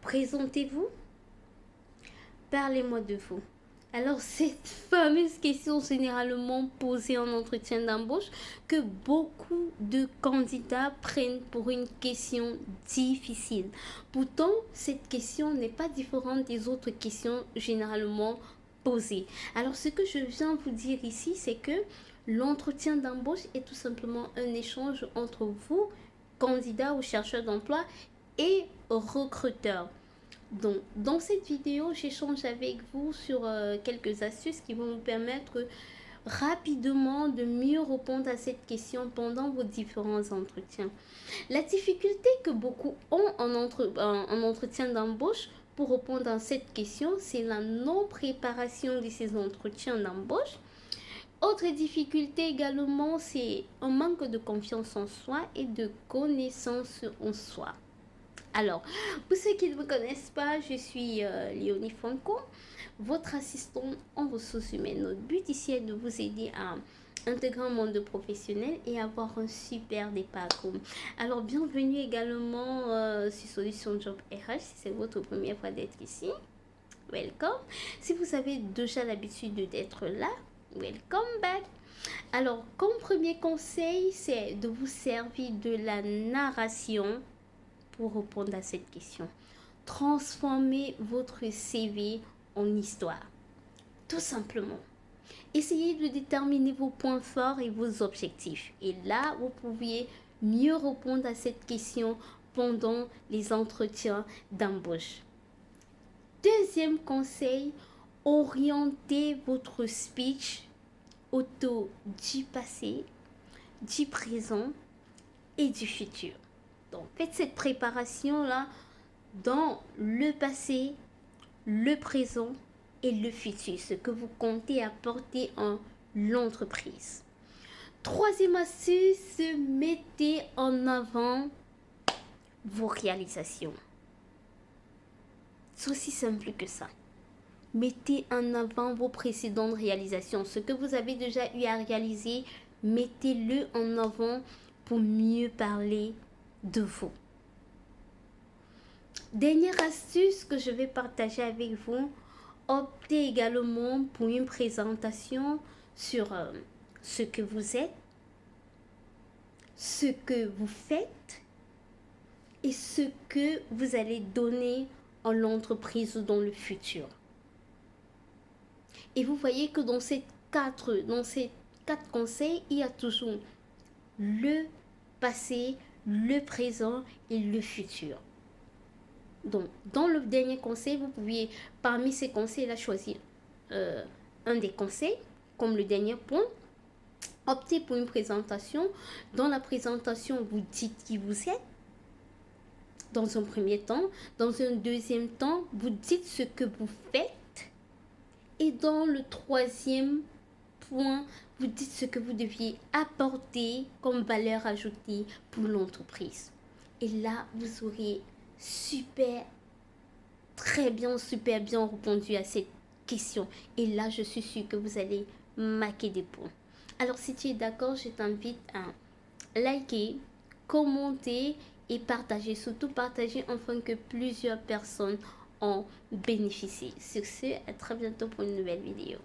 Présentez-vous, parlez-moi de vous. Alors, cette fameuse question généralement posée en entretien d'embauche que beaucoup de candidats prennent pour une question difficile. Pourtant, cette question n'est pas différente des autres questions généralement posées. Alors, ce que je viens vous dire ici, c'est que l'entretien d'embauche est tout simplement un échange entre vous, candidat ou chercheur d'emploi, et recruteur. Donc, dans cette vidéo, j'échange avec vous sur quelques astuces qui vont vous permettre rapidement de mieux répondre à cette question pendant vos différents entretiens. La difficulté que beaucoup ont en entretien d'embauche pour répondre à cette question, c'est la non-préparation de ces entretiens d'embauche. Autre difficulté également, c'est un manque de confiance en soi et de connaissance en soi. Alors, pour ceux qui ne me connaissent pas, je suis Léonie Franco, votre assistante en ressources humaines. Notre but ici est de vous aider à intégrer un monde professionnel et avoir un super départ. Alors, bienvenue également sur Solution Job RH si c'est votre première fois d'être ici. Welcome. Si vous avez déjà l'habitude d'être là, welcome back. Alors, comme premier conseil, c'est de vous servir de la narration pour répondre à cette question. Transformez votre CV en histoire. Tout simplement. Essayez de déterminer vos points forts et vos objectifs. Et là, vous pourriez mieux répondre à cette question pendant les entretiens d'embauche. Deuxième conseil, orientez votre speech autour du passé, du présent et du futur. Donc, faites cette préparation-là dans le passé, le présent et le futur, ce que vous comptez apporter en l'entreprise. Troisième astuce, mettez en avant vos réalisations. C'est aussi simple que ça. Mettez en avant vos précédentes réalisations. Ce que vous avez déjà eu à réaliser, mettez-le en avant pour mieux parler de vous. Dernière astuce que je vais partager avec vous, optez également pour une présentation sur ce que vous êtes, ce que vous faites et ce que vous allez donner à l'entreprise dans le futur. Et vous voyez que dans ces quatre conseils, il y a toujours le passé, le présent et le futur. Donc, dans le dernier conseil, vous pouvez, parmi ces conseils-là, choisir un des conseils, comme le dernier point. Optez pour une présentation. Dans la présentation, vous dites qui vous êtes, dans un premier temps. Dans un deuxième temps, vous dites ce que vous faites. Et dans le troisième point, vous dites ce que vous deviez apporter comme valeur ajoutée pour l'entreprise. Et là, vous aurez super bien répondu à cette question. Et là, je suis sûre que vous allez marquer des points. Alors, si tu es d'accord, je t'invite à liker, commenter et partager. Surtout partager afin que plusieurs personnes en bénéficient. Sur ce, à très bientôt pour une nouvelle vidéo.